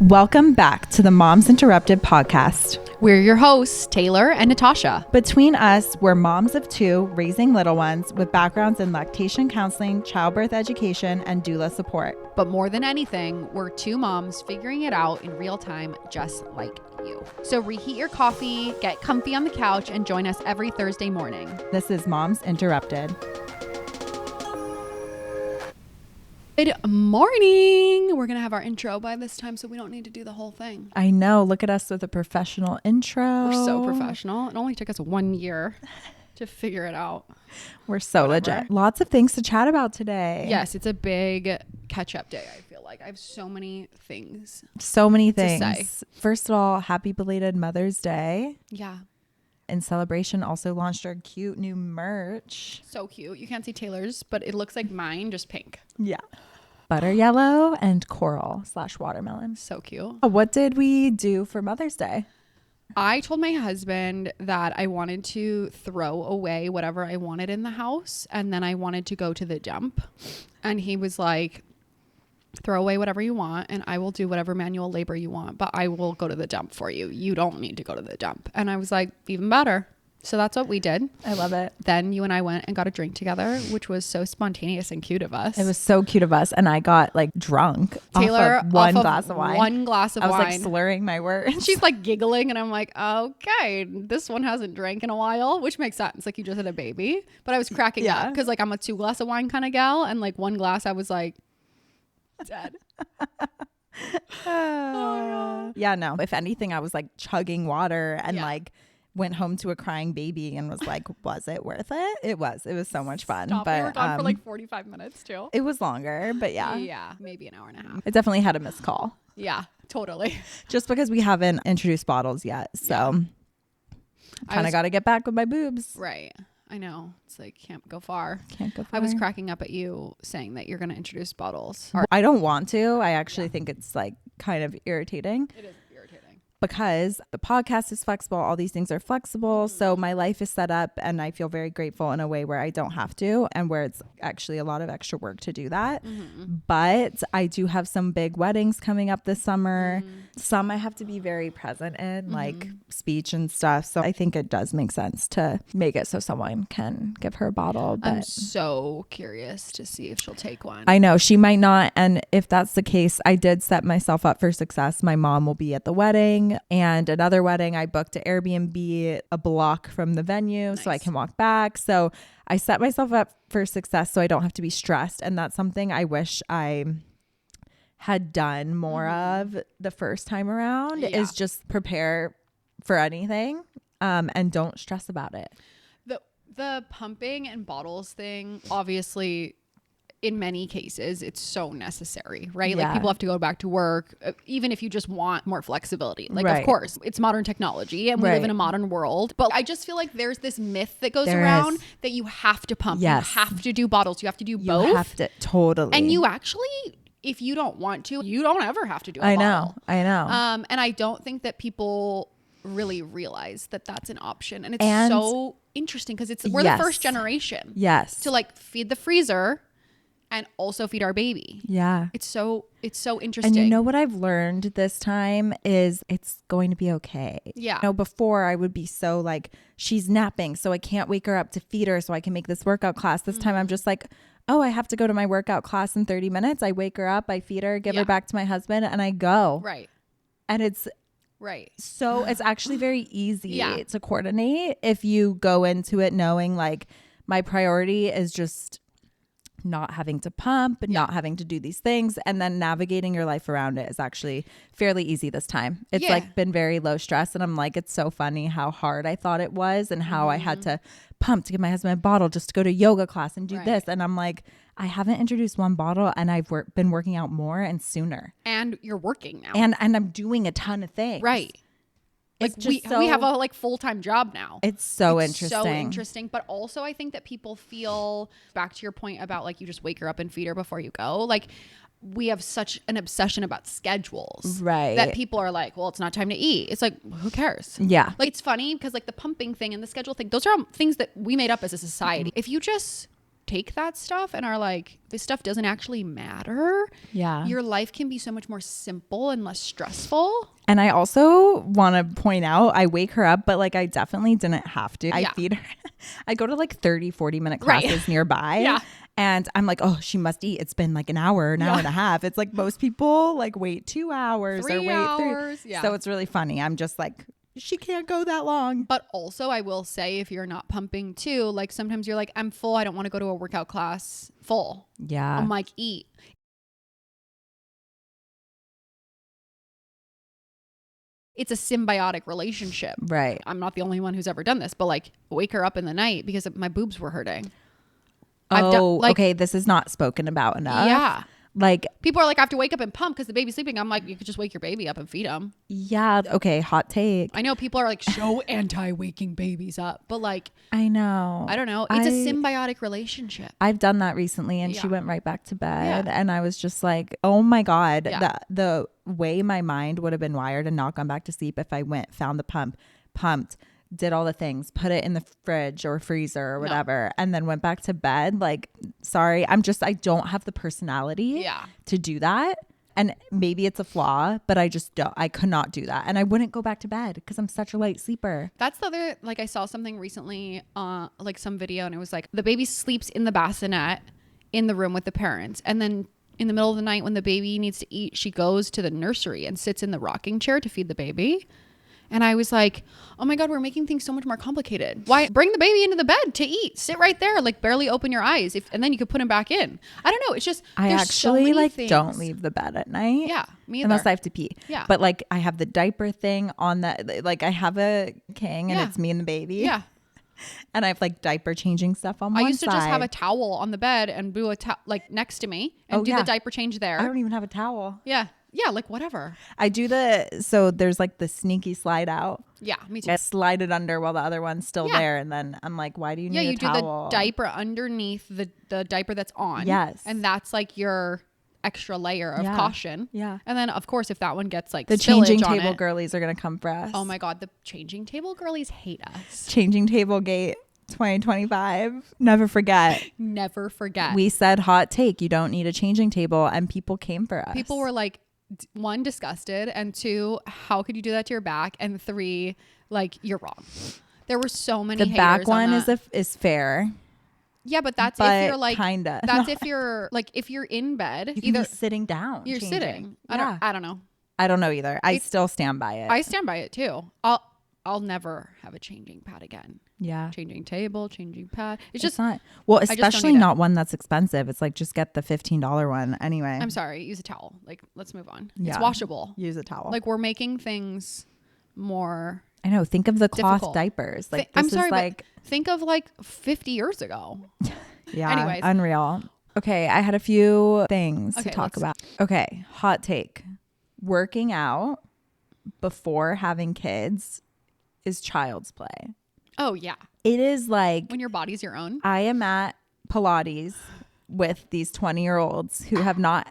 Welcome back to the Moms Interrupted podcast. We're your hosts, Taylor and Natasha. Between us, we're moms of two raising little ones with backgrounds in lactation counseling, childbirth education, and doula support. But more than anything, we're two moms figuring it out in real time, just like you. So reheat your coffee, get comfy on the couch, and join us every Thursday morning. This is Moms Interrupted. Good morning. We're going to have our intro by this time, so we don't need to do the whole thing. I know. Look at us with a professional intro. We're so professional. It only took us 1 year to figure it out. We're so legit. Lots of things to chat about today. Yes, it's a big catch-up day, I feel like. I have so many things. So many to things. say. First of all, happy belated Mother's Day. Yeah. In celebration, also launched our cute new merch. So cute. You can't see Taylor's, but it looks like mine, just pink. Yeah. Butter yellow and coral / watermelon. So cute. What did we do for Mother's Day? I told my husband that I wanted to throw away whatever I wanted in the house, and then I wanted to go to the dump. And he was like, throw away whatever you want and I will do whatever manual labor you want, but I will go to the dump for you. You don't need to go to the dump. And I was like, even better. So that's what we did. I love it. Then you and I went and got a drink together, which was so spontaneous and cute of us. It was so cute of us. And I got like drunk. Taylor, off of one glass of wine. One glass of wine. I was wine. like slurring my words. She's like giggling and I'm like, okay, this one hasn't drank in a while, which makes sense. Like you just had a baby. But I was cracking up because like I'm a 2 glass of wine kind of gal. And like 1 glass, I was like, dead. Yeah, no. If anything, I was like chugging water and like went home to a crying baby and was like, was it worth it? It was so much fun. Stop. But we were gone for like 45 minutes too. It was longer, but yeah, maybe an hour and a half. It definitely had a missed call. Yeah, totally. Just because we haven't introduced bottles yet, so kind of got to get back with my boobs. Right. I know. It's like can't go far. Can't go far. I was cracking up at you saying that you're going to introduce bottles. I don't want to. I actually think it's like kind of irritating. It is irritating. Because the podcast is flexible. All these things are flexible. So my life is set up and I feel very grateful in a way where I don't have to and where it's actually a lot of extra work to do that. But I do have some big weddings coming up this summer. Some I have to be very present in, like speech and stuff. So I think it does make sense to make it so someone can give her a bottle. But I'm so curious to see if she'll take one. I know she might not. And if that's the case, I did set myself up for success. My mom will be at the wedding. And another wedding, I booked an Airbnb a block from the venue so I can walk back. So I set myself up for success so I don't have to be stressed. And that's something I wish I had done more of the first time around is just prepare for anything and don't stress about it. The pumping and bottles thing, obviously, in many cases, it's so necessary, right? Yeah. Like people have to go back to work, even if you just want more flexibility. Like, Right. of course, it's modern technology and we live in a modern world. But I just feel like there's this myth that goes around that you have to pump, Yes. you have to do bottles, you have to do both. You have to, totally. And you actually, if you don't want to, you don't ever have to do a I bottle. know. And I don't think that people really realize that that's an option. And it's so interesting because we're the first generation to like feed the freezer and also feed our baby. Yeah. It's so interesting. And you know what I've learned this time is it's going to be okay. Yeah. You know, before I would be so like, she's napping, so I can't wake her up to feed her so I can make this workout class. This time I'm just like, oh, I have to go to my workout class in 30 minutes. I wake her up, I feed her, give her back to my husband, and I go. Right. And it's so it's actually very easy to coordinate if you go into it knowing like my priority is just not having to pump, not having to do these things, and then navigating your life around it is actually fairly easy this time. It's like been very low stress, and I'm like, it's so funny how hard I thought it was and how I had to pump to give my husband a bottle just to go to yoga class and do this. And I'm like, I haven't introduced one bottle and I've been working out more and sooner. And you're working now. And I'm doing a ton of things. Right. Like we have a like full-time job now. It's so interesting. So interesting. But also I think that people feel, back to your point about like you just wake her up and feed her before you go. Like we have such an obsession about schedules. Right. That people are like, well, it's not time to eat. It's like, who cares? Yeah. Like it's funny because like the pumping thing and the schedule thing, those are all things that we made up as a society. If you just take that stuff and are like, this stuff doesn't actually matter. Yeah. Your life can be so much more simple and less stressful. And I also want to point out, I wake her up, but like I definitely didn't have to. I feed her. I go to like 30, 40-minute classes nearby. Yeah. And I'm like, oh, she must eat. It's been like an hour and a half. It's like most people like wait 2 hours 3 or wait hours. 3. So it's really funny. I'm just like, she can't go that long. But also I will say, if you're not pumping too, like sometimes you're like, I'm full. I don't want to go to a workout class full. Yeah. I'm like, eat. It's a symbiotic relationship. Right. I'm not the only one who's ever done this, but like wake her up in the night because my boobs were hurting. Okay. This is not spoken about enough. Yeah. Like people are like, I have to wake up and pump because the baby's sleeping. I'm like, you could just wake your baby up and feed him. Yeah. Okay. Hot take. I know people are like so anti-waking babies up, but like, I know. I don't know. It's a symbiotic relationship. I've done that recently and she went right back to bed and I was just like, oh my God, the way my mind would have been wired and not gone back to sleep if I found the pump, pumped, did all the things, put it in the fridge or freezer or whatever, and then went back to bed. Like, sorry, I don't have the personality to do that. And maybe it's a flaw, but I could not do that. And I wouldn't go back to bed because I'm such a light sleeper. That's the other, like I saw something recently, like some video, and it was like the baby sleeps in the bassinet in the room with the parents. And then in the middle of the night when the baby needs to eat, she goes to the nursery and sits in the rocking chair to feed the baby. And I was like, oh my God, we're making things so much more complicated. Why bring the baby into the bed to eat? Sit right there, like barely open your eyes, and then you could put him back in. I don't know. It's just I actually like don't leave the bed at night. Yeah, me either. Unless I have to pee. Yeah. But like I have the diaper thing on that. Like I have a king and it's me and the baby. Yeah. And I have like diaper changing stuff on one side. I used to just have a towel on the bed and do like next to me and do the diaper change there. I don't even have a towel. Yeah. Yeah, like whatever. I do so there's like the sneaky slide out. Yeah, me too. I slide it under while the other one's still there. And then I'm like, why do you need a towel? Yeah, you do the diaper underneath the diaper that's on. Yes. And that's like your extra layer of caution. Yeah. And then of course, if that one gets like the changing table girlies are going to come for us. Oh my God, the changing table girlies hate us. Changing table gate 2025. Never forget. Never forget. We said hot take. You don't need a changing table. And people came for us. People were like, 1, disgusted, and 2, how could you do that to your back, and 3, like, you're wrong. There were so many haters. The back one on that. is fair. Yeah, but that's if you're like kinda. That's if you're like if you're in bed, you can be sitting down. You're changing. sitting. Yeah. I don't know. I don't know either. I still stand by it. I stand by it too. I'll never have a changing pad again. Yeah. Changing table, changing pad. It's just not. Well, especially not one that's expensive. It's like just get the $15 one anyway. I'm sorry. Use a towel. Like, let's move on. Yeah. It's washable. Use a towel. Like, we're making things more. I know. Think of the cloth difficult. Diapers. Like, I'm sorry, but think of like 50 years ago. Yeah. Anyways. Unreal. Okay. I had a few things to talk about. Okay. Hot take. Working out before having kids is child's play. Oh yeah. It is like when your body's your own. I am at Pilates with these 20-year-olds who have not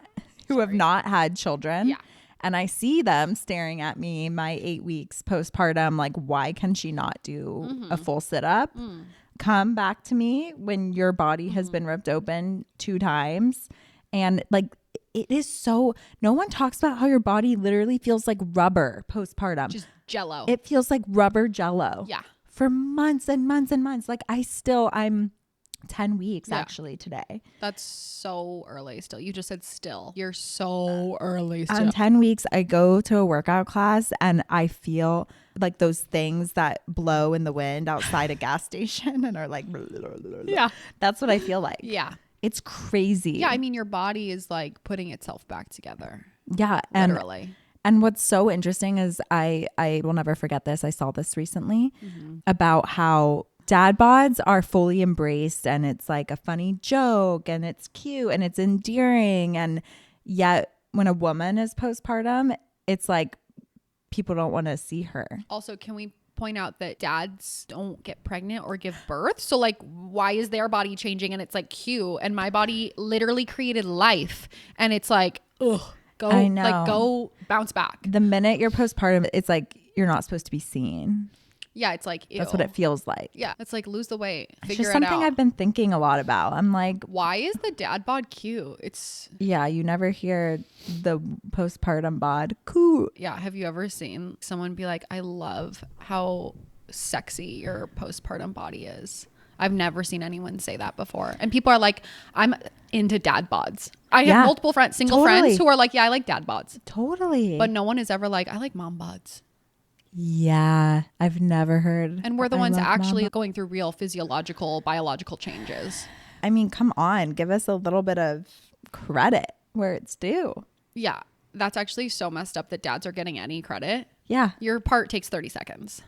had children. Yeah. And I see them staring at me my 8 weeks postpartum, like, why can she not do a full sit-up? Come back to me when your body has been ripped open 2 times. And like, it is so, no one talks about how your body literally feels like rubber postpartum. Just jello. It feels like rubber jello. Yeah. For months and months and months. Like I'm 10 weeks actually today. That's so early still. You just said still. You're so early still. I'm 10 weeks. I go to a workout class and I feel like those things that blow in the wind outside a gas station and are like, yeah, that's what I feel like. Yeah. It's crazy. Yeah. I mean, your body is like putting itself back together. Yeah. Literally. And what's so interesting is I will never forget this. I saw this recently about how dad bods are fully embraced and it's like a funny joke and it's cute and it's endearing. And yet when a woman is postpartum, it's like people don't want to see her. Also, can we point out that dads don't get pregnant or give birth? So like, why is their body changing and it's like cute? And my body literally created life and it's like, ugh. Go bounce back. The minute you're postpartum, it's like you're not supposed to be seen. Yeah, it's like, ew. That's what it feels like. Yeah, it's like lose the weight. It's just something I've been thinking a lot about. I'm like, why is the dad bod cute? It's you never hear the postpartum bod cool. Yeah, have you ever seen someone be like, I love how sexy your postpartum body is? I've never seen anyone say that before. And people are like, I'm into dad bods. I have multiple friends, single friends who are like, yeah, I like dad bods. Totally. But no one is ever like, I like mom bods. Yeah, I've never heard. And we're the ones actually going through real physiological, biological changes. I mean, come on, give us a little bit of credit where it's due. Yeah, that's actually so messed up that dads are getting any credit. Yeah. Your part takes 30 seconds.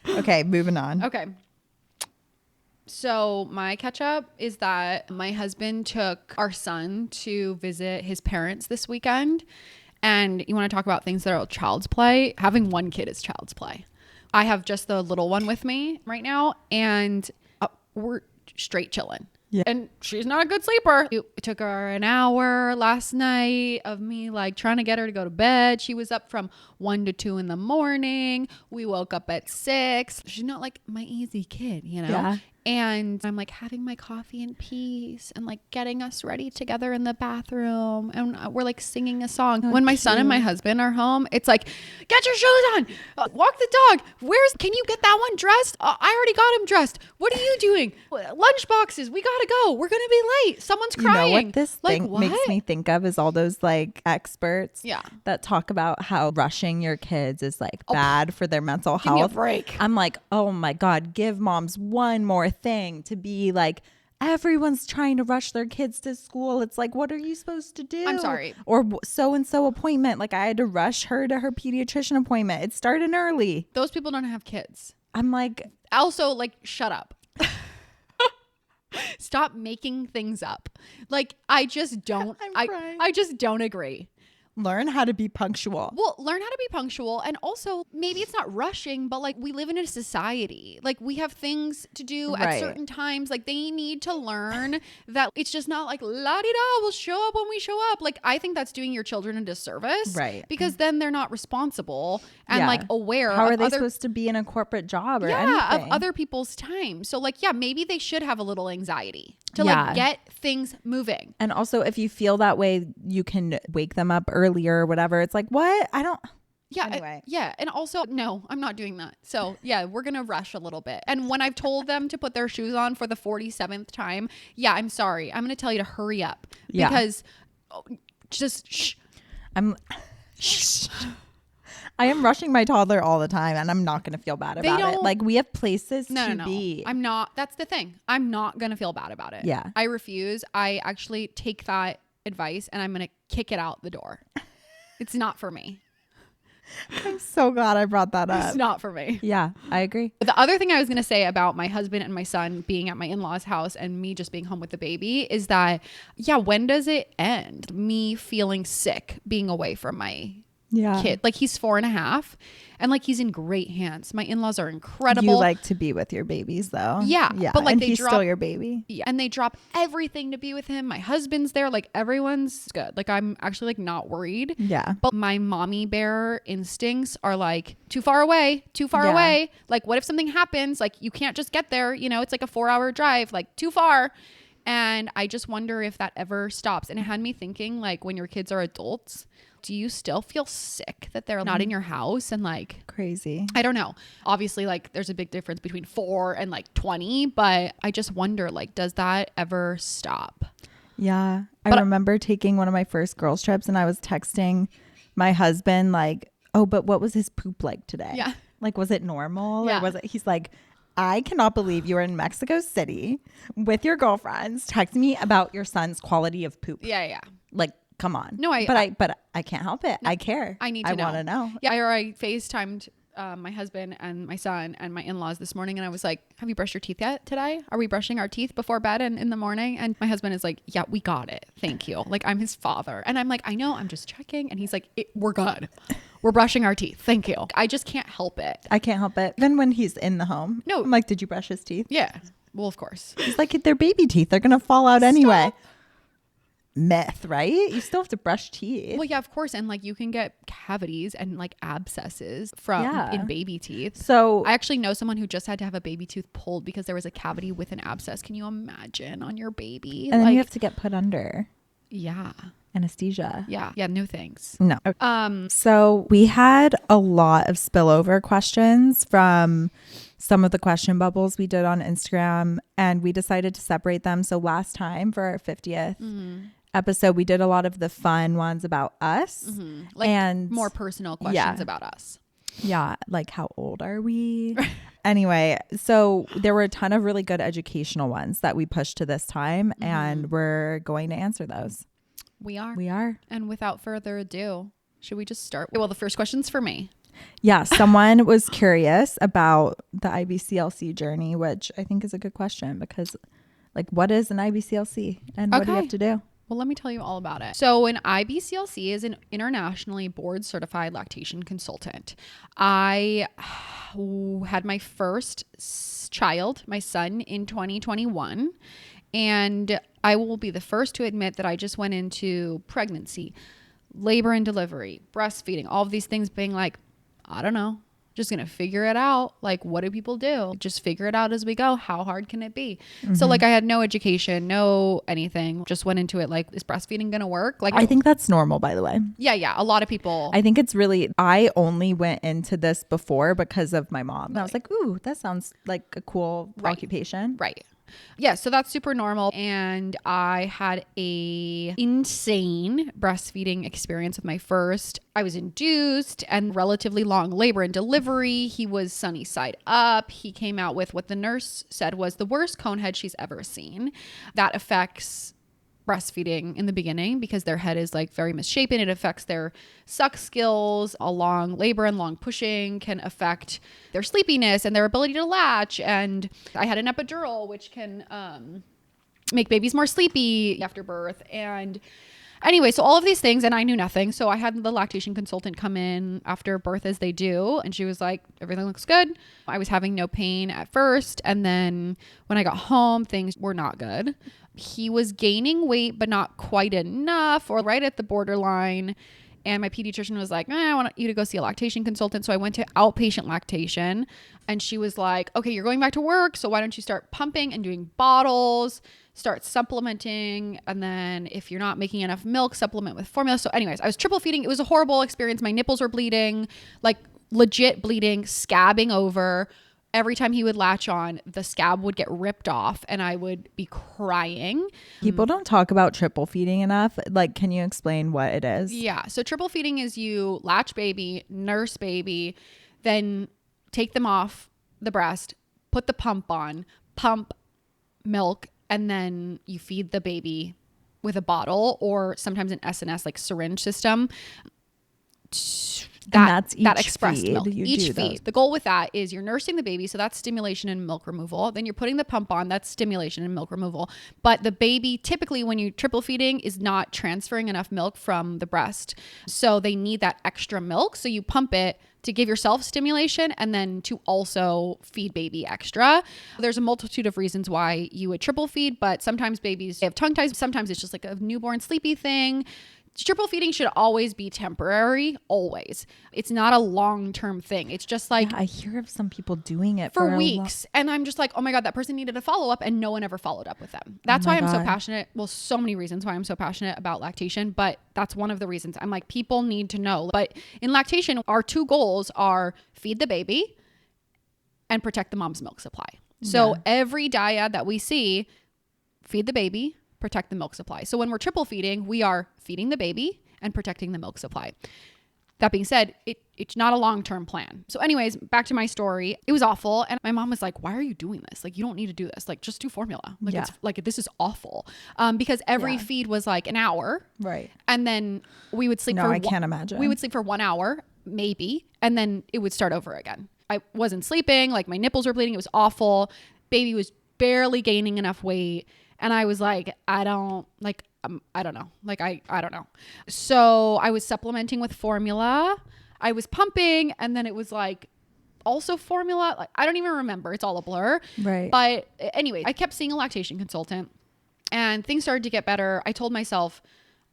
Okay, moving on. Okay. So my catch up is that my husband took our son to visit his parents this weekend. And you want to talk about things that are child's play? Having one kid is child's play. I have just the little one with me right now, and we're straight chilling. Yeah. And she's not a good sleeper. It took her an hour last night of me like trying to get her to go to bed. She was up from 1 to 2 in the morning. We woke up at 6. She's not like my easy kid, you know? Yeah. And I'm like having my coffee in peace and like getting us ready together in the bathroom. And we're like singing a song. When my son and my husband are home, it's like, get your shoes on, walk the dog. Can you get that one dressed? I already got him dressed. What are you doing? Lunch boxes. We got to go. We're going to be late. Someone's crying. You know what this thing makes me think of is all those like experts that talk about how rushing your kids is like bad for their mental health. Give me a break. I'm like, oh my God, give moms one more thing to be like, everyone's trying to rush their kids to school. It's like, what are you supposed to do? I'm sorry. Or so-and-so appointment. Like I had to rush her to her pediatrician appointment. It started early. Those people don't have kids. I'm like, also like, shut up. Stop making things up. Like, I just don't, I just don't agree. Learn how to be punctual. Well, learn how to be punctual. And also maybe it's not rushing, but like we live in a society. Like we have things to do at certain times. Like they need to learn that it's just not like la-di-da, we'll show up when we show up. Like I think that's doing your children a disservice. Right. Because then they're not responsible and like aware. How are they supposed to be in a corporate job or anything? Of other people's time. So like, maybe they should have a little anxiety to like get things moving. And also if you feel that way, you can wake them up earlier or whatever. It's like, what? I don't. Yeah. Anyway. And also, no, I'm not doing that. So yeah, we're going to rush a little bit. And when I've told them to put their shoes on for the 47th time, I'm sorry. I'm going to tell you to hurry up because just shh. I am rushing my toddler all the time and I'm not going to feel bad about it. Like we have places to be. I'm not. That's the thing. I'm not going to feel bad about it. Yeah. I refuse. I actually take that advice and I'm going to kick it out the door. It's not for me. I'm so glad I brought that up. It's not for me. Yeah, I agree. But the other thing I was going to say about my husband and my son being at my in-laws' house and me just being home with the baby is that, when does it end? Me feeling sick being away from my kid. Like he's 4.5 and like he's in great hands. My in-laws are incredible. You like to be with your babies though. Yeah. But like he's still your baby. Yeah. And they drop everything to be with him. My husband's there. Like everyone's good. Like I'm actually like not worried. Yeah. But my mommy bear instincts are like too far away. Like what if something happens? Like you can't just get there. You know, it's like a 4-hour drive, like too far. And I just wonder if that ever stops. And it had me thinking like when your kids are adults, do you still feel sick that they're not in your house and like crazy? I don't know. Obviously, like there's a big difference between 4 and like 20, but I just wonder like, does that ever stop? Yeah. I remember taking one of my first girls trips and I was texting my husband like, oh, but what was his poop like today? Yeah. Like, was it normal? Or was it, he's like, I cannot believe you were in Mexico City with your girlfriends texting me about your son's quality of poop. Yeah. Like, come on. No, I can't help it. No, I care. I need to know. I want to know. Yeah. I FaceTimed my husband and my son and my in-laws this morning. And I was like, have you brushed your teeth yet today? Are we brushing our teeth before bed and in the morning? And my husband is like, yeah, we got it. Thank you. Like I'm his father. And I'm like, I know, I'm just checking. And he's like, we're good. We're brushing our teeth. Thank you. I just can't help it. I can't help it. Even when he's in the home. No. I'm like, did you brush his teeth? Yeah. Well, of course. He's like, they're baby teeth. They're going to fall out anyway. myth, right? You still have to brush teeth. Well, yeah, of course. And like you can get cavities and like abscesses from in baby teeth. So I actually know someone who just had to have a baby tooth pulled because there was a cavity with an abscess. Can you imagine on your baby? And then you have to get put under. Yeah. Anesthesia. Yeah. Yeah. No thanks. No. So we had a lot of spillover questions from some of the question bubbles we did on Instagram, and we decided to separate them. So last time for our 50th episode, we did a lot of the fun ones about us, like and more personal questions about us. Yeah. Like, how old are we? Anyway, so there were a ton of really good educational ones that we pushed to this time, and we're going to answer those. We are. And without further ado, should we just start? Well, the first question's for me. Yeah, someone was curious about the IBCLC journey, which I think is a good question because, like, what is an IBCLC and what do you have to do? Well, let me tell you all about it. So an IBCLC is an internationally board certified lactation consultant. I had my first child, my son, in 2021. And I will be the first to admit that I just went into pregnancy, labor and delivery, breastfeeding, all of these things being like, I don't know, just going to figure it out. Like, what do people do? Just figure it out as we go. How hard can it be? So like I had no education, no anything, just went into it like, is breastfeeding going to work? Like, I think that's normal, by the way. Yeah. A lot of people. I think it's really, I only went into this before because of my mom. And I was like, ooh, that sounds like a cool occupation. Right. Yeah, so that's super normal. And I had a insane breastfeeding experience with my first. I was induced and relatively long labor and delivery. He was sunny side up. He came out with what the nurse said was the worst cone head she's ever seen. That affects breastfeeding in the beginning because their head is like very misshapen. It affects their suck skills. A long labor and long pushing can affect their sleepiness and their ability to latch. And I had an epidural, which can make babies more sleepy after birth. And anyway, so all of these things, and I knew nothing. So I had the lactation consultant come in after birth as they do. And she was like, everything looks good. I was having no pain at first. And then when I got home, things were not good. He was gaining weight, but not quite enough or right at the borderline. And my pediatrician was like, I want you to go see a lactation consultant. So I went to outpatient lactation and she was like, okay, you're going back to work. So why don't you start pumping and doing bottles, start supplementing. And then if you're not making enough milk, supplement with formula. So anyways, I was triple feeding. It was a horrible experience. My nipples were bleeding, like legit bleeding, scabbing over. Every time he would latch on, the scab would get ripped off and I would be crying. People don't talk about triple feeding enough. Like, can you explain what it is? Yeah. So triple feeding is you latch baby, nurse baby, then take them off the breast, put the pump on, pump milk, and then you feed the baby with a bottle or sometimes an SNS like syringe system. That's expressed feed. milk. Each feed. The goal with that is you're nursing the baby. So that's stimulation and milk removal. Then you're putting the pump on. That's stimulation and milk removal. But the baby typically when you triple feeding is not transferring enough milk from the breast. So they need that extra milk. So you pump it to give yourself stimulation and then to also feed baby extra. There's a multitude of reasons why you would triple feed, but sometimes babies have tongue ties. Sometimes it's just like a newborn sleepy thing. Triple feeding should always be temporary, always. It's not a long-term thing. It's just like... Yeah, I hear of some people doing it for weeks. And I'm just like, oh my God, that person needed a follow-up and no one ever followed up with them. That's why I'm so passionate. Well, so many reasons why I'm so passionate about lactation, but that's one of the reasons. I'm like, people need to know. But in lactation, our two goals are feed the baby and protect the mom's milk supply. So every dyad that we see, feed the baby, protect the milk supply. So when we're triple feeding, we are feeding the baby and protecting the milk supply. That being said, it's not a long-term plan. So anyways, back to my story. It was awful. And my mom was like, why are you doing this? Like, you don't need to do this. Like, just do formula. Like, it's like, this is awful. Because every feed was like an hour. Right. And then we would sleep I can't imagine. We would sleep for 1 hour, maybe. And then it would start over again. I wasn't sleeping. Like, my nipples were bleeding. It was awful. Baby was barely gaining enough weight. And I was like, I don't know. Like, I don't know. So I was supplementing with formula. I was pumping and then it was like also formula. Like, I don't even remember. It's all a blur. Right. But anyway, I kept seeing a lactation consultant. And things started to get better. I told myself,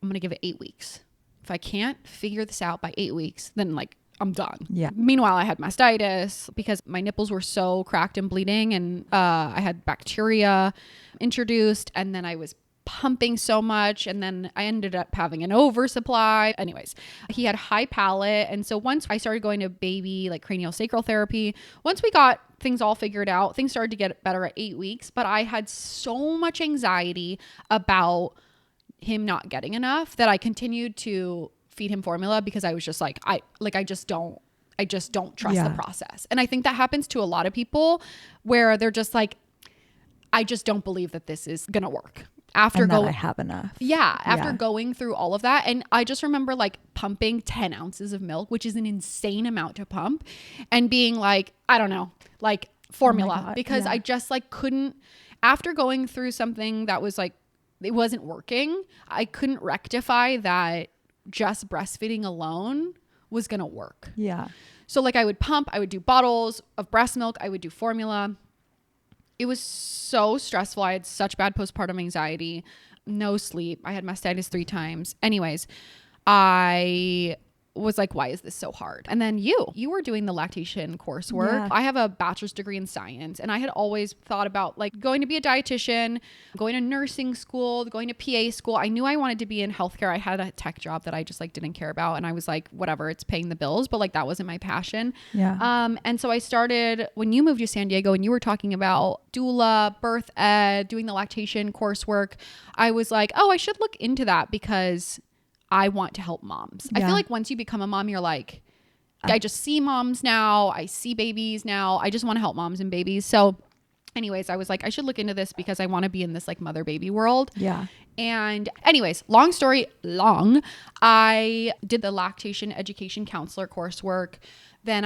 I'm going to give it 8 weeks. If I can't figure this out by 8 weeks, then like I'm done. Yeah. Meanwhile, I had mastitis because my nipples were so cracked and bleeding, and I had bacteria introduced, and then I was pumping so much, and then I ended up having an oversupply. Anyways, he had high palate, and so once I started going to baby like craniosacral therapy, once we got things all figured out, things started to get better at 8 weeks, but I had so much anxiety about him not getting enough that I continued to feed him formula because I was just like, I just don't trust the process. And I think that happens to a lot of people where they're just like, I just don't believe that this is gonna work. After I have enough. Yeah. After going through all of that. And I just remember like pumping 10 ounces of milk, which is an insane amount to pump, and being like, I don't know, like formula, because I just like couldn't, after going through something that was like, it wasn't working, I couldn't rectify that just breastfeeding alone was going to work. Yeah. So like I would pump, I would do bottles of breast milk, I would do formula. It was so stressful. I had such bad postpartum anxiety, no sleep. I had mastitis 3 times. Anyways, I was like, why is this so hard? And then you were doing the lactation coursework. Yeah. I have a bachelor's degree in science, and I had always thought about like going to be a dietitian, going to nursing school, going to PA school. I knew I wanted to be in healthcare. I had a tech job that I just like didn't care about, and I was like, whatever, it's paying the bills, but like that wasn't my passion. Yeah. And so I started when you moved to San Diego and you were talking about doula, birth ed, doing the lactation coursework. I was like, oh, I should look into that because I want to help moms. Yeah. I feel like once you become a mom, you're like, I just see moms now. I see babies now. I just want to help moms and babies. So anyways, I was like, I should look into this because I want to be in this like mother baby world. Yeah. And anyways, long story long, I did the lactation education counselor coursework. Then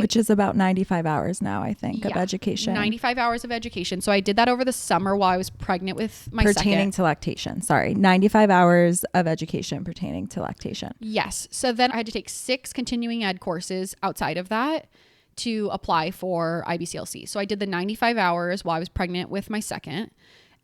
which is about 95 hours now, I think, of education. 95 hours of education. So I did that over the summer while I was pregnant with my pertaining to lactation. Sorry. 95 hours of education pertaining to lactation. Yes. So then I had to take 6 continuing ed courses outside of that to apply for IBCLC. So I did the 95 hours while I was pregnant with my second.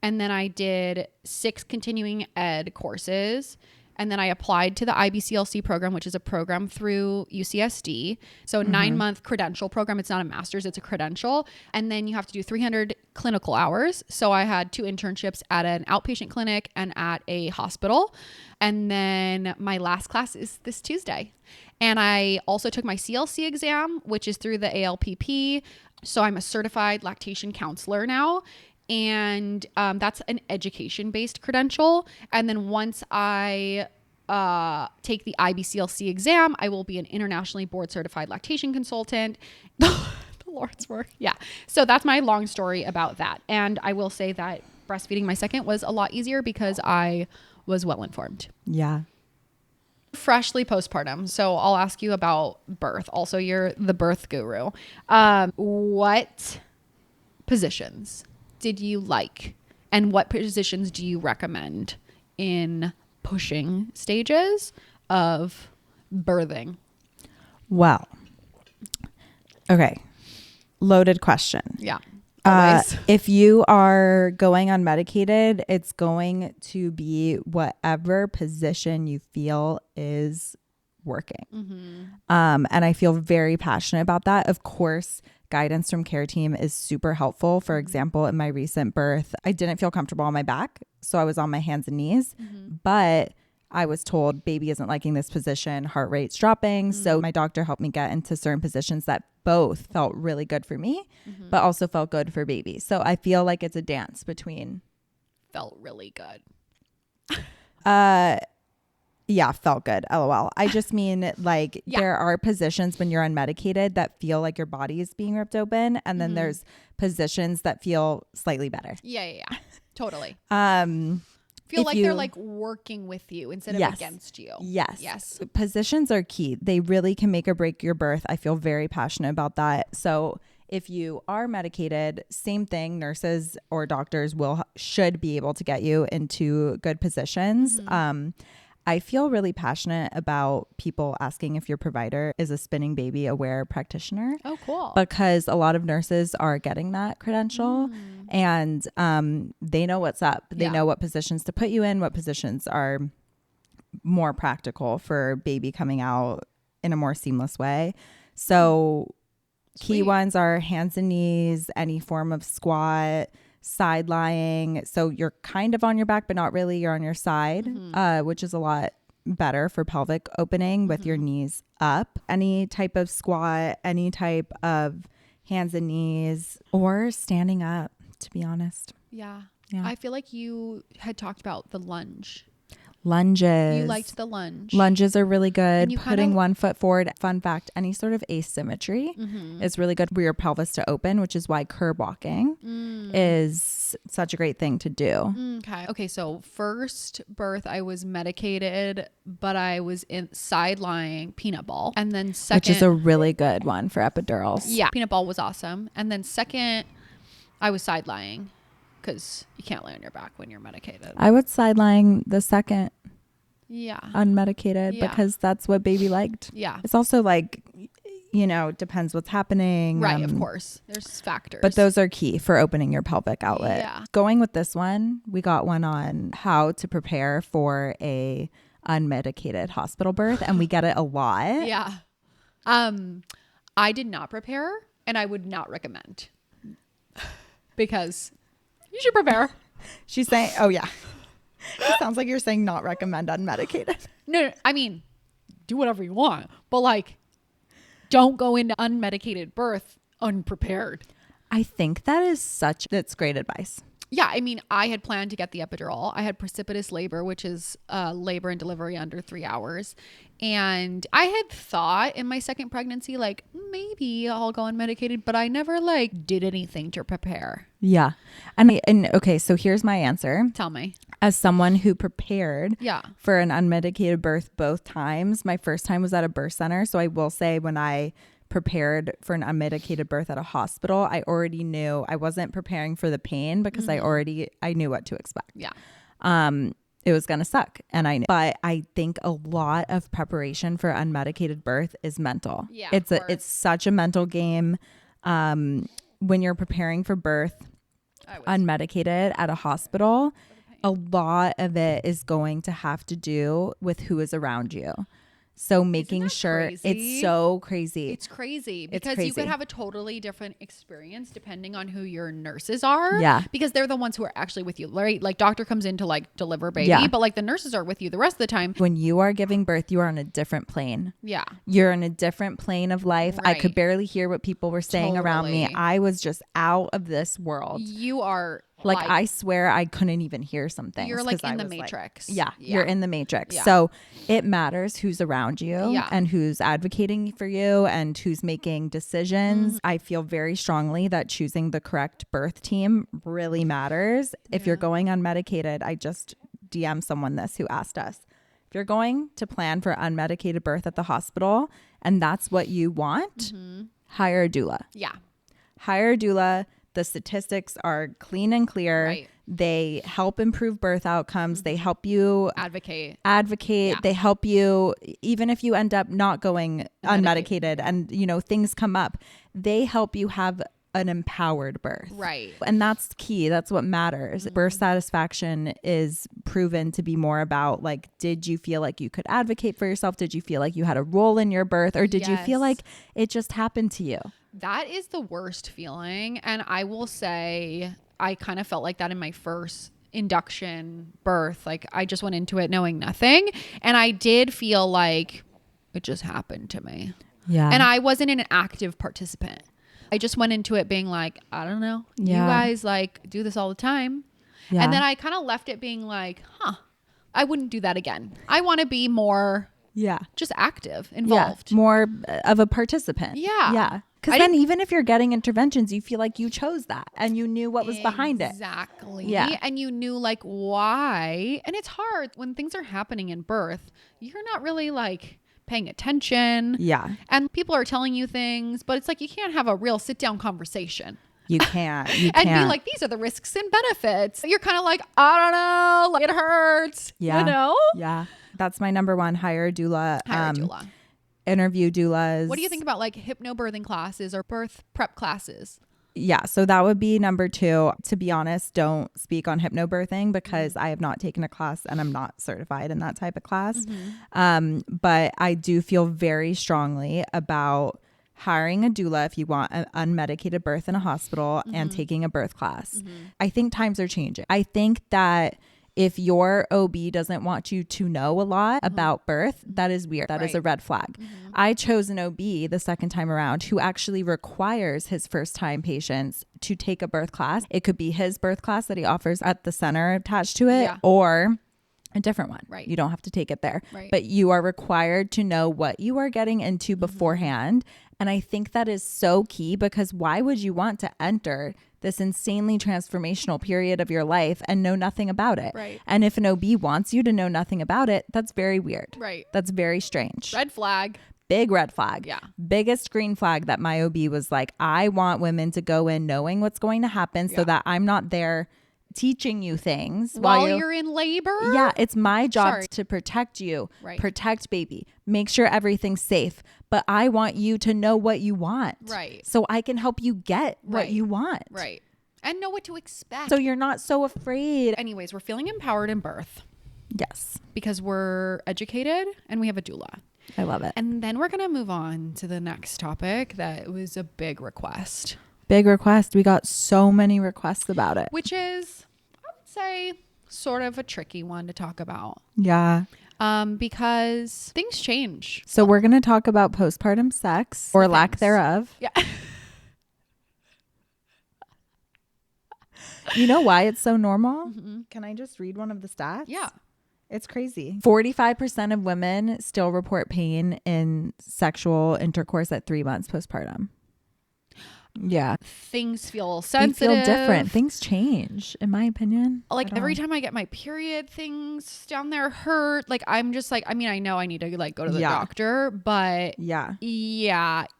And then I did 6 continuing ed courses. And then I applied to the IBCLC program, which is a program through UCSD. So 9-month credential program. It's not a master's, it's a credential. And then you have to do 300 clinical hours. So I had 2 internships at an outpatient clinic and at a hospital. And then my last class is this Tuesday. And I also took my CLC exam, which is through the ALPP. So I'm a certified lactation counselor now. And that's an education-based credential. And then once I take the IBCLC exam, I will be an internationally board-certified lactation consultant. The Lord's work. Yeah. So that's my long story about that. And I will say that breastfeeding my second was a lot easier because I was well-informed. Yeah. Freshly postpartum. So I'll ask you about birth. Also, you're the birth guru. What positions did you like, and what positions do you recommend in pushing stages of birthing? Well, okay. Loaded question. Yeah. If you are going unmedicated, it's going to be whatever position you feel is working. And I feel very passionate about that. Of course, guidance from care team is super helpful. For example, in my recent birth, I didn't feel comfortable on my back, so I was on my hands and knees, but I was told baby isn't liking this position, heart rate's dropping. So my doctor helped me get into certain positions that both felt really good for me, but also felt good for baby. So I feel like it's a dance between. Felt really good. Yeah, felt good. LOL. I just mean like there are positions when you're unmedicated that feel like your body is being ripped open. And then there's positions that feel slightly better. Yeah. Totally. Feel like they're like working with you instead of against you. Yes. Positions are key. They really can make or break your birth. I feel very passionate about that. So if you are medicated, same thing, nurses or doctors should be able to get you into good positions. I feel really passionate about people asking if your provider is a spinning baby aware practitioner. Oh, cool. Because a lot of nurses are getting that credential. And they know what's up. They Yeah. know what positions to put you in, what positions are more practical for baby coming out in a more seamless way. So key Sweet. ones are hands and knees, any form of squat, side lying. So you're kind of on your back, but not really. You're on your side, which is a lot better for pelvic opening with your knees up. Any type of squat, any type of hands and knees, or standing up, to be honest. Yeah. Yeah. I feel like you had talked about the lunge. Lunges. You liked the lunge. Lunges are really good. And you Putting kinda- one foot forward. Fun fact, any sort of asymmetry is really good for your pelvis to open, which is why curb walking is such a great thing to do. Okay. So first birth, I was medicated, but I was in side lying peanut ball. And then second. Which is a really good one for epidurals. Yeah. Peanut ball was awesome. And then second, I was side lying because you can't lay on your back when you're medicated. I would side lying the second Yeah. unmedicated because that's what baby liked. Yeah. It's also like, you know, depends what's happening. Right. Of course. There's factors. But those are key for opening your pelvic outlet. Yeah. Going with this one, we got one on how to prepare for a unmedicated hospital birth, and we get it a lot. Yeah. I did not prepare, and I would not recommend because you should prepare. She's saying, oh yeah. It sounds like you're saying not recommend unmedicated. No, I mean, do whatever you want, but like, don't go into unmedicated birth unprepared. I think that's great advice. Yeah, I mean, I had planned to get the epidural. I had precipitous labor, which is labor and delivery under 3 hours. And I had thought in my second pregnancy, like, maybe I'll go unmedicated, but I never like did anything to prepare. Yeah. And okay, so here's my answer. Tell me. As someone who prepared Yeah. for an unmedicated birth both times, my first time was at a birth center. So I will say when I prepared for an unmedicated birth at a hospital, I already knew I wasn't preparing for the pain because I knew what to expect. Yeah. It was going to suck. But I think a lot of preparation for unmedicated birth is mental. Yeah, It's such a mental game. When you're preparing for birth unmedicated at a hospital, a lot of it is going to have to do with who is around you. So making sure crazy? It's so crazy. It's crazy It's because crazy. you could have a totally different experience depending on who your nurses are. Yeah. Because they're the ones who are actually with you, right? Like doctor comes in to like deliver baby, Yeah. but like the nurses are with you the rest of the time. When you are giving birth, you are on a different plane. Yeah. You're in a different plane of life. I could Right. barely hear what people were saying around me. Totally. I was just out of this world. You are Like I swear I couldn't even hear some things. You're like 'cause I in the was matrix. Yeah, you're in the matrix. Yeah. So it matters who's around you Yeah. and who's advocating for you and who's making decisions. Mm-hmm. I feel very strongly that choosing the correct birth team really matters. If you're going unmedicated, I just DM someone this who asked us. If you're going to plan for unmedicated birth at the hospital and that's what you want, hire a doula. Yeah. Hire a doula. The statistics are clean and clear. Right. They help improve birth outcomes. They help you Advocate. advocate. Yeah. They help you, even if you end up not going unmedicated and, you know, things come up, they help you have an empowered birth. Right. And that's key. That's what matters. Birth satisfaction is proven to be more about like, did you feel like you could advocate for yourself? Did you feel like you had a role in your birth? Or did you feel Yes. like it just happened to you? That is the worst feeling. And I will say, I kind of felt like that in my first induction birth. Like I just went into it knowing nothing. And I did feel like it just happened to me. Yeah. And I wasn't an active participant. I just went into it being like, I don't know. Yeah. You guys like do this all the time. Yeah. And then I kind of left it being like, I wouldn't do that again. I want to be more just active, involved. Yeah, more of a participant. Yeah. Yeah. Because then even if you're getting interventions, you feel like you chose that and you knew what was behind it. Exactly. Yeah. And you knew like why. And it's hard when things are happening in birth. You're not really like paying attention. Yeah. And people are telling you things, but it's like you can't have a real sit down conversation. You can't. You And can't. be like, these are the risks and benefits. You're kind of like, I don't know, like, it hurts. Yeah. You know? Yeah. That's my number one. Hire a doula. Hire a doula. Interview doulas. What do you think about like hypnobirthing classes or birth prep classes? Yeah. So that would be number 2. To be honest, don't speak on hypnobirthing because I have not taken a class and I'm not certified in that type of class. But I do feel very strongly about hiring a doula if you want an unmedicated birth in a hospital and taking a birth class. I think times are changing. I think that if your OB doesn't want you to know a lot about birth, that is weird. That is a red flag. I chose an OB the second time around who actually requires his first time patients to take a birth class. It could be his birth class that he offers at the center attached to it or a different one. Right. You don't have to take it there, right. but you are required to know what you are getting into beforehand. And I think that is so key because why would you want to enter this insanely transformational period of your life and know nothing about it? Right. And if an OB wants you to know nothing about it, that's very weird. Right. That's very strange. Red flag. Big red flag. Yeah. Biggest green flag that my OB was like, I want women to go in knowing what's going to happen so that I'm not there teaching you things while you're in labor. Yeah, it's my job to protect you, protect baby, make sure everything's safe. But I want you to know what you want. Right. So I can help you get what you want. Right. And know what to expect. So you're not so afraid. Anyways, we're feeling empowered in birth. Yes. Because we're educated and we have a doula. I love it. And then we're going to move on to the next topic that was a big request. Big request. We got so many requests about it. Which is, I would say, sort of a tricky one to talk about. Yeah. Because things change. So we're going to talk about postpartum sex or lack thereof. Yeah. You know why it's so normal? Can I just read one of the stats? Yeah. It's crazy. 45% of women still report pain in sexual intercourse at 3 months postpartum. Yeah. Things feel sensitive. They feel different. Things change, in my opinion. Like every time I get my period, things down there hurt. Like I'm just like, I mean, I know I need to like go to the doctor, but yeah,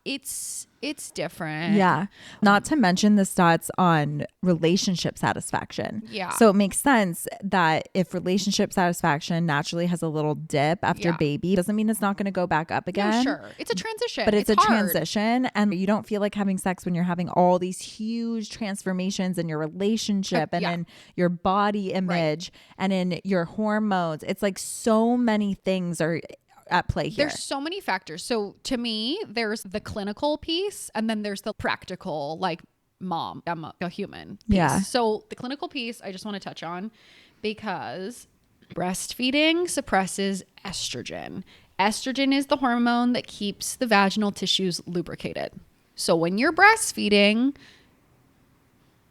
it's different. Yeah. Not to mention the stats on relationship satisfaction. Yeah. So it makes sense that if relationship satisfaction naturally has a little dip after baby, doesn't mean it's not going to go back up again. No, sure. It's a transition. But it's a hard. transition and you don't feel like having sex when you're having all these huge transformations in your relationship and in your body image and in your hormones. It's like so many things are at play here. There's so many factors. So to me, there's the clinical piece and then there's the practical, like mom, I'm a human piece. Yeah. So the clinical piece I just want to touch on because breastfeeding suppresses estrogen. Estrogen is the hormone that keeps the vaginal tissues lubricated. So when you're breastfeeding,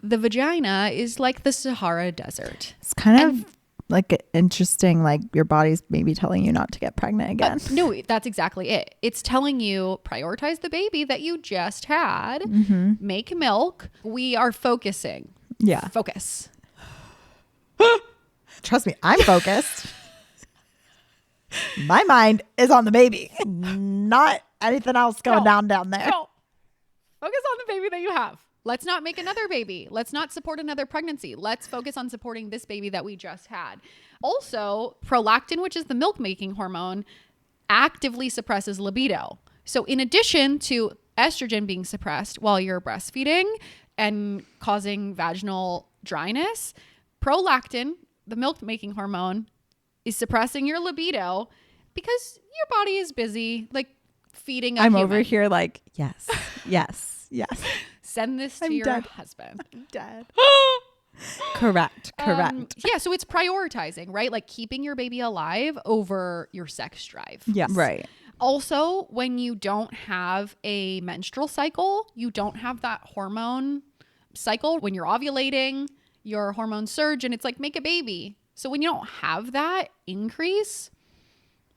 the vagina is like the Sahara Desert. It's kind of like interesting, like your body's maybe telling you not to get pregnant again. No, that's exactly it. It's telling you prioritize the baby that you just had, make milk. We are focusing. Yeah. Focus. Trust me, I'm focused. My mind is on the baby, not anything else going down there. No. Focus on the baby that you have. Let's not make another baby. Let's not support another pregnancy. Let's focus on supporting this baby that we just had. Also, prolactin, which is the milk-making hormone, actively suppresses libido. So in addition to estrogen being suppressed while you're breastfeeding and causing vaginal dryness, prolactin, the milk-making hormone, is suppressing your libido because your body is busy, like feeding a human. Over here like, yes, yes, yes. Send this to your husband. I'm dead. Correct. Yeah, so it's prioritizing, right? Like keeping your baby alive over your sex drive. Yeah, right. Also, when you don't have a menstrual cycle, you don't have that hormone cycle. When you're ovulating, your hormones surge and it's like, make a baby. So when you don't have that increase,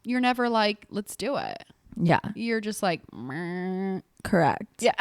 you're never like, let's do it. Yeah. You're just like, meh. Correct. Yeah.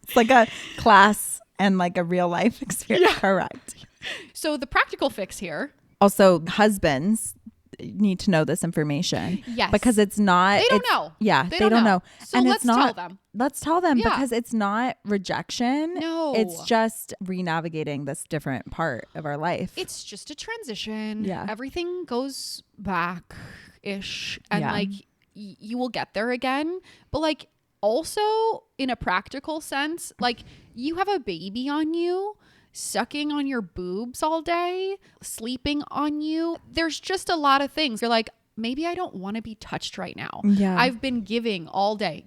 It's like a class and like a real life experience. Yeah. Correct. So the practical fix here. Also, husbands need to know this information. Yes. Because it's not. They don't know. Yeah. They don't know. So and let's tell them. Let's tell them because it's not rejection. No. It's just re-navigating this different part of our life. It's just a transition. Yeah. Everything goes back-ish. And like you will get there again. But like also in a practical sense, like you have a baby on you, sucking on your boobs all day, sleeping on you. There's just a lot of things. You're like, maybe I don't want to be touched right now. Yeah. I've been giving all day.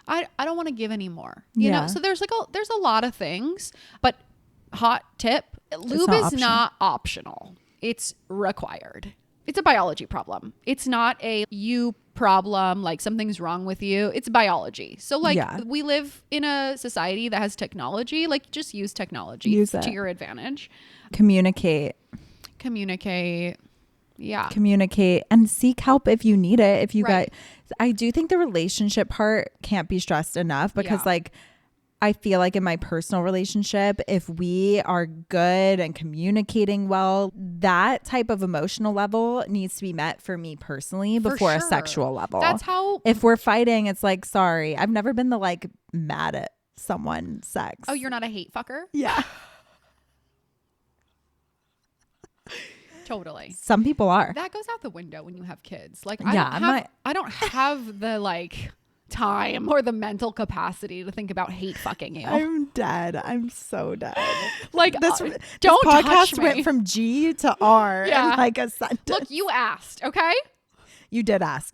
I don't want to give anymore. You know? So there's there's a lot of things, but hot tip, lube is not optional. It's required. It's a biology problem. It's not a you problem, like something's wrong with you. It's biology. So like we live in a society that has technology, like just use technology to your advantage. Communicate. Yeah. Communicate and seek help if you need it. If you I do think the relationship part can't be stressed enough because like I feel like in my personal relationship, if we are good and communicating well, that type of emotional level needs to be met for me personally before a sexual level. That's how. If we're fighting, it's like, sorry, I've never been the like mad at someone sex. Oh, you're not a hate fucker? Yeah. Totally. Some people are. That goes out the window when you have kids. Like, I don't have the like time or the mental capacity to think about hate fucking you. I'm dead. I'm so dead. Like, this don't podcast touch me. went from G to R in like a sentence. Look, you asked, okay? You did ask.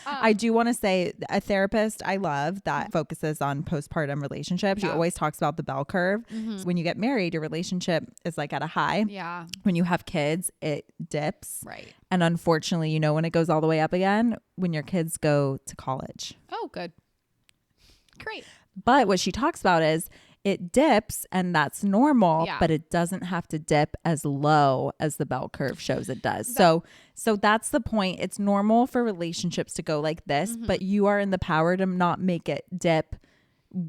I do want to say a therapist I love that focuses on postpartum relationships. She always talks about the bell curve. When you get married, your relationship is like at a high. Yeah. When you have kids, it dips. Right. And unfortunately, you know when it goes all the way up again? When your kids go to college. Oh, good. Great. But what she talks about is it dips and that's normal, but it doesn't have to dip as low as the bell curve shows it does. So that's the point. It's normal for relationships to go like this, but you are in the power to not make it dip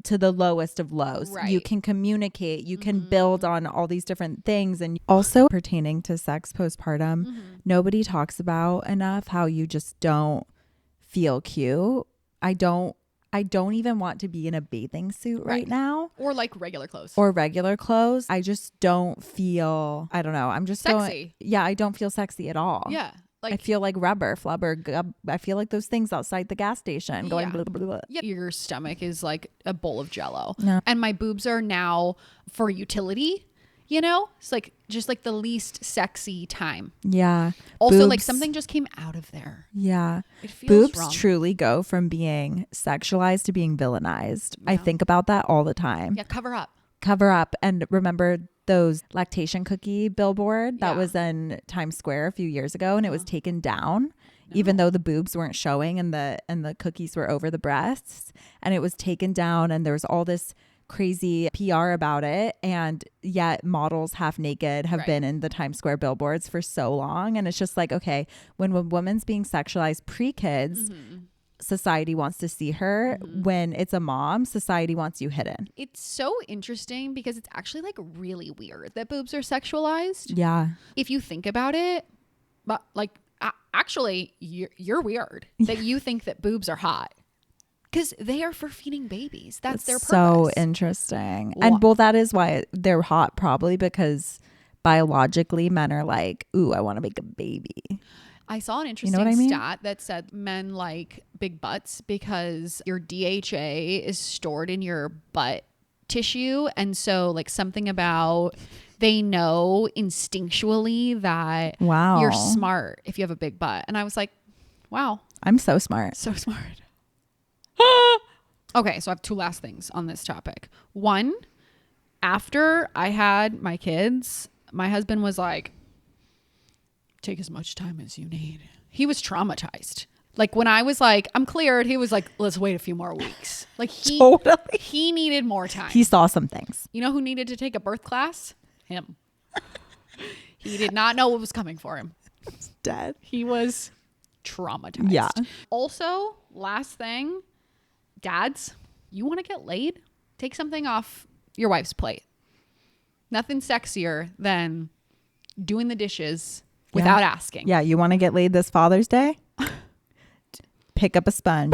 to the lowest of lows. Right. You can communicate, you can build on all these different things. And also pertaining to sex postpartum, nobody talks about enough how you just don't feel cute. I don't even want to be in a bathing suit right now. Or like regular clothes. I just don't feel, I don't know. I'm just sexy. I don't feel sexy at all. Yeah. Like, I feel like rubber, flubber. I feel like those things outside the gas station going blah, blah, blah. Yeah, your stomach is like a bowl of Jello. No. And my boobs are now for utility. You know, it's like just like the least sexy time. Yeah. Also, boobs, like something just came out of there. Yeah. It feels boobs wrong. truly go from being sexualized to being villainized. Yeah. I think about that all the time. Yeah. Cover up. And remember those lactation cookie billboard that was in Times Square a few years ago, and it was taken down. Even though the boobs weren't showing and the cookies were over the breasts, and it was taken down, and there was all this crazy PR about it, and yet models half naked have been in the Times Square billboards for so long. And it's just like, okay, when a woman's being sexualized pre-kids, society wants to see her. When it's a mom, society wants you hidden. It's so interesting because it's actually like really weird that boobs are sexualized. Yeah. If you think about it, but like actually you're weird that you think that boobs are hot. Because they are for feeding babies. That's their purpose. So interesting. And well, that is why they're hot, probably because biologically men are like, ooh, I want to make a baby. I saw an interesting stat that said men like big butts because your DHA is stored in your butt tissue. And so like something about they know instinctually that you're smart if you have a big butt. And I was like, wow. I'm so smart. So smart. Okay, so I have two last things on this topic. One, after I had my kids, my husband was like, take as much time as you need. He was traumatized. Like when I was like, I'm cleared, he was like, let's wait a few more weeks. Like he needed more time. He saw some things. You know who needed to take a birth class? Him. He did not know what was coming for him. He's dead. He was traumatized. Yeah. Also, last thing, dads, you want to get laid? Take something off your wife's plate. Nothing sexier than doing the dishes without asking. Yeah, you want to get laid this Father's Day? Pick up a sponge.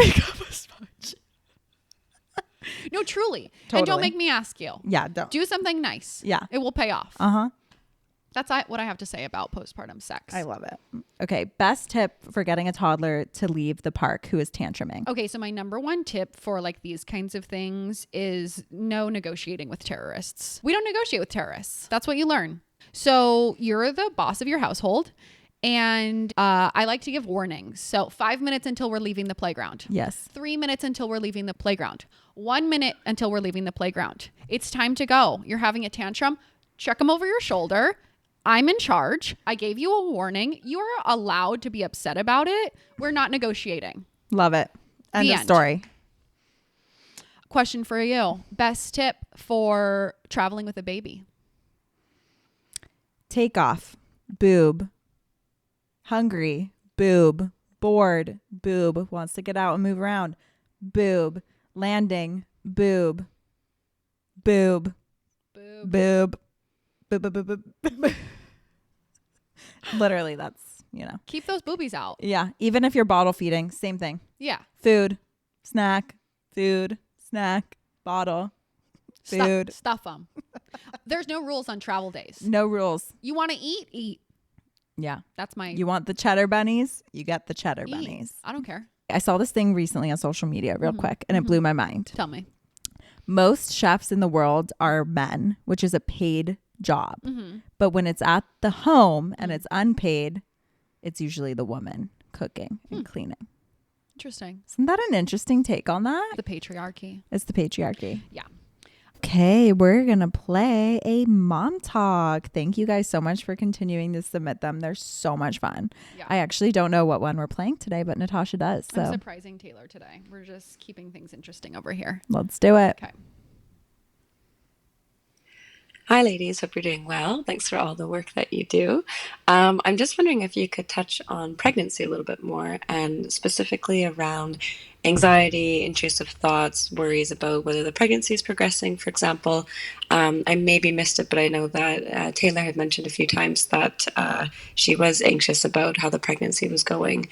No, truly. Totally. And don't make me ask you. Yeah, don't. Do something nice. Yeah. It will pay off. Uh-huh. That's what I have to say about postpartum sex. I love it. Okay. Best tip for getting a toddler to leave the park who is tantruming. Okay. So my number one tip for like these kinds of things is no negotiating with terrorists. We don't negotiate with terrorists. That's what you learn. So you're the boss of your household. And I like to give warnings. So 5 minutes until we're leaving the playground. Yes. 3 minutes until we're leaving the playground. 1 minute until we're leaving the playground. It's time to go. You're having a tantrum. Check them over your shoulder. I'm in charge. I gave you a warning. You are allowed to be upset about it. We're not negotiating. Love it. End of story. Question for you. Best tip for traveling with a baby? Take off. Boob. Hungry. Boob. Bored. Boob. Wants to get out and move around. Boob. Landing. Boob. Boob. Boob. Boob. Boob. Boob. Boob. Boob. Literally, that's, Keep those boobies out. Yeah. Even if you're bottle feeding, same thing. Yeah. Food, snack, bottle, food. Stuff them. There's no rules on travel days. No rules. You want to eat. Yeah. That's my... You want the cheddar bunnies? You get the cheddar bunnies. I don't care. I saw this thing recently on social media real quick, and it blew my mind. Tell me. Most chefs in the world are men, which is a paid job. But when it's at the home and it's unpaid, it's usually the woman cooking and cleaning. Interesting. Isn't that an interesting take on that? The patriarchy. It's the patriarchy. Yeah. Okay, we're going to play a mom talk. Thank you guys so much for continuing to submit them. They're so much fun. Yeah. I actually don't know what one we're playing today, but Natasha does. So I'm surprising Taylor today. We're just keeping things interesting over here. Let's do it. Okay. Hi, ladies. Hope you're doing well. Thanks for all the work that you do. I'm just wondering if you could touch on pregnancy a little bit more, and specifically around anxiety, intrusive thoughts, worries about whether the pregnancy is progressing, for example. I maybe missed it, but I know that Taylor had mentioned a few times that she was anxious about how the pregnancy was going.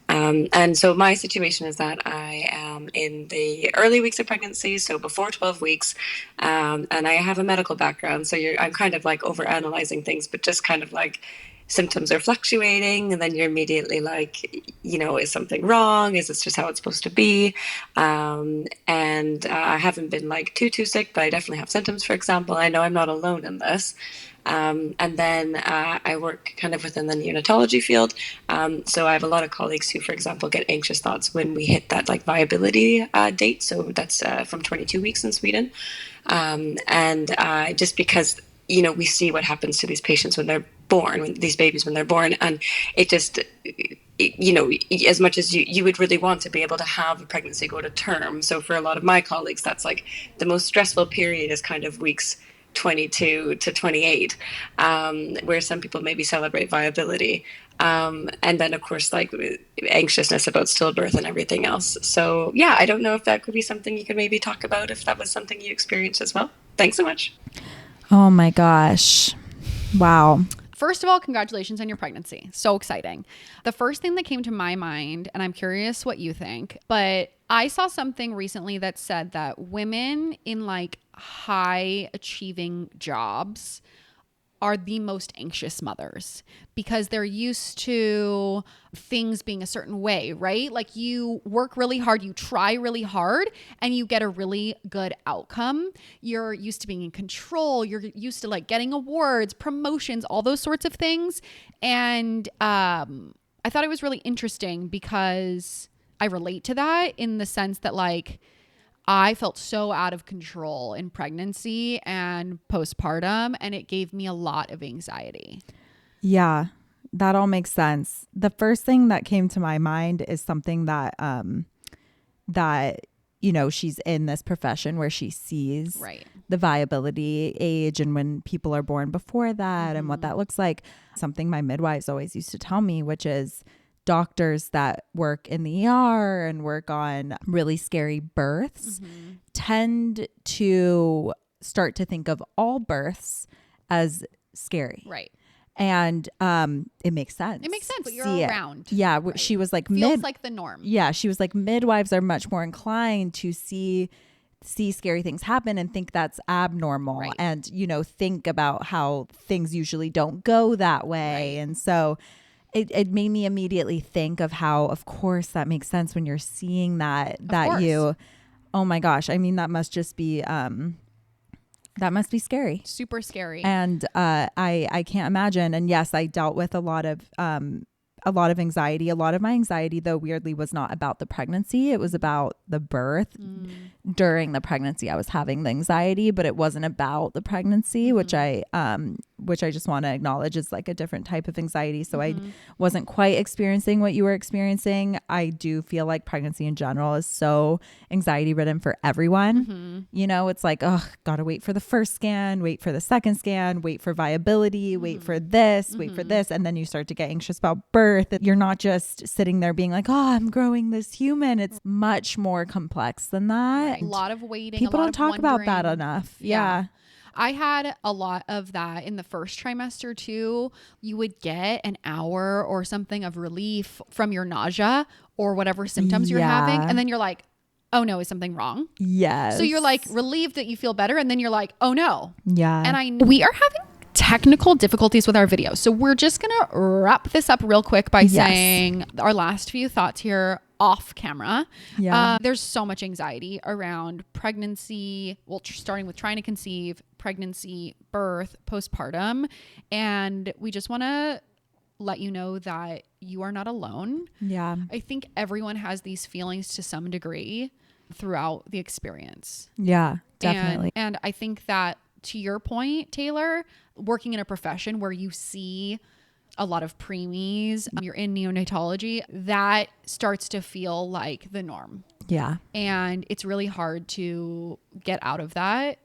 And so my situation is that I am in the early weeks of pregnancy, so before 12 weeks, and I have a medical background, so I'm kind of like overanalyzing things, but just kind of like symptoms are fluctuating, and then you're immediately like, is something wrong? Is this just how it's supposed to be? And I haven't been like too sick, but I definitely have symptoms, for example. I know I'm not alone in this. And then I work kind of within the neonatology field. So I have a lot of colleagues who, for example, get anxious thoughts when we hit that like viability date. So that's from 22 weeks in Sweden. And just because, we see what happens to these patients when they're born, these babies when they're born. And it just, as much as you would really want to be able to have a pregnancy go to term. So for a lot of my colleagues, that's like the most stressful period is kind of weeks 22 to 28, where some people maybe celebrate viability. And then, of course, like anxiousness about stillbirth and everything else. So, yeah, I don't know if that could be something you could maybe talk about if that was something you experienced as well. Thanks so much. Oh, my gosh. Wow. First of all, congratulations on your pregnancy. So exciting. The first thing that came to my mind, and I'm curious what you think, but I saw something recently that said that women in like high achieving jobs are the most anxious mothers because they're used to things being a certain way, right? Like you work really hard, you try really hard, and you get a really good outcome. You're used to being in control. You're used to like getting awards, promotions, all those sorts of things. And I thought it was really interesting because I relate to that in the sense that like I felt so out of control in pregnancy and postpartum, and it gave me a lot of anxiety. Yeah, that all makes sense. The first thing that came to my mind is something that, she's in this profession where she sees the viability age and when people are born before that and what that looks like. Something my midwives always used to tell me, which is doctors that work in the ER and work on really scary births tend to start to think of all births as scary. Right. And it makes sense. It makes sense, but you're around. Yeah, she was like feels like the norm. Yeah, she was like midwives are much more inclined to see see scary things happen and think that's abnormal, Right. and, you know, think about how things usually don't go that way. Right. And so it made me immediately think of how, of course, that makes sense when you're seeing that you, oh my gosh, I mean, that must be scary. Super scary. And I can't imagine. And yes, I dealt with a lot of anxiety. A lot of my anxiety, though, weirdly, was not about the pregnancy. It was about the birth. During the pregnancy, I was having the anxiety, but it wasn't about the pregnancy, which I just want to acknowledge is like a different type of anxiety. So I wasn't quite experiencing what you were experiencing. I do feel like pregnancy in general is so anxiety ridden for everyone. You know, it's like, oh, gotta wait for the first scan, wait for the second scan, wait for viability, wait for this, wait for this. And then you start to get anxious about birth. You're not just sitting there being like, oh, I'm growing this human. It's much more complex than that. Right. A lot of waiting. People don't talk about that enough. Yeah. I had a lot of that in the first trimester too. You would get an hour or something of relief from your nausea or whatever symptoms you're having. And then you're like, oh no, is something wrong? Yes. So you're like relieved that you feel better. And then you're like, oh no. Yeah. And we are having technical difficulties with our video. So we're just going to wrap this up real quick by saying our last few thoughts here off camera. There's so much anxiety around pregnancy. Well, starting with trying to conceive, pregnancy, birth, postpartum. And we just want to let you know that you are not alone. Yeah. I think everyone has these feelings to some degree throughout the experience. Yeah, definitely. And I think that, to your point, Taylor, working in a profession where you see a lot of preemies, you're in neonatology, that starts to feel like the norm. Yeah. And it's really hard to get out of that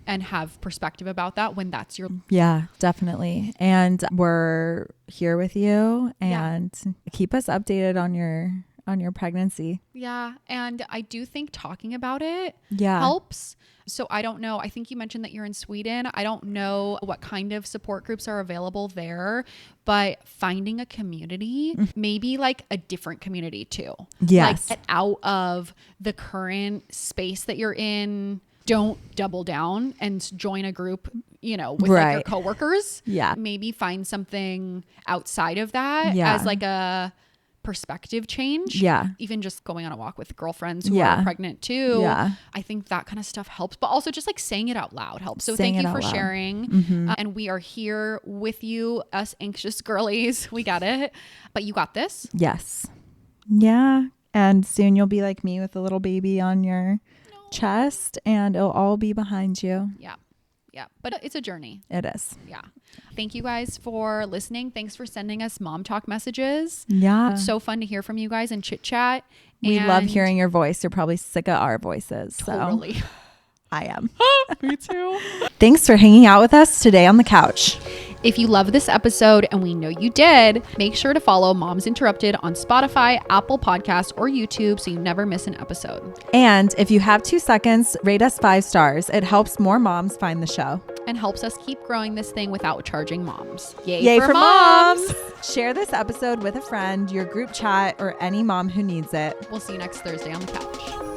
and have perspective about that when that's your... Yeah, definitely. And we're here with you, and keep us updated on your pregnancy. Yeah. And I do think talking about it Yeah. helps. So I don't know. I think you mentioned that you're in Sweden. I don't know what kind of support groups are available there, but finding a community, maybe like a different community too. Yes. Like get out of the current space that you're in. Don't double down and join a group, you know, with like your coworkers. Yeah. Maybe find something outside of that Yeah. as like a perspective change. Yeah. Even just going on a walk with girlfriends who are pregnant too. Yeah. I think that kind of stuff helps, but also just like saying it out loud helps. So Saying thank you it for out loud. sharing. And we are here with you, us anxious girlies. We got it, but you got this. Yes. Yeah. And soon you'll be like me with a little baby on your chest, and it'll all be behind you. Yeah. Yeah. But it's a journey. It is. Yeah. Thank you guys for listening. Thanks for sending us mom talk messages. Yeah. So fun to hear from you guys and chit chat. We love hearing your voice. You're probably sick of our voices. Totally. So I am. Me too. Thanks for hanging out with us today on the couch. If you love this episode, and we know you did, make sure to follow Moms Interrupted on Spotify, Apple Podcasts, or YouTube so you never miss an episode. And if you have 2 seconds, rate us 5 stars. It helps more moms find the show. And helps us keep growing this thing without charging moms. Yay for moms! Share this episode with a friend, your group chat, or any mom who needs it. We'll see you next Thursday on the couch.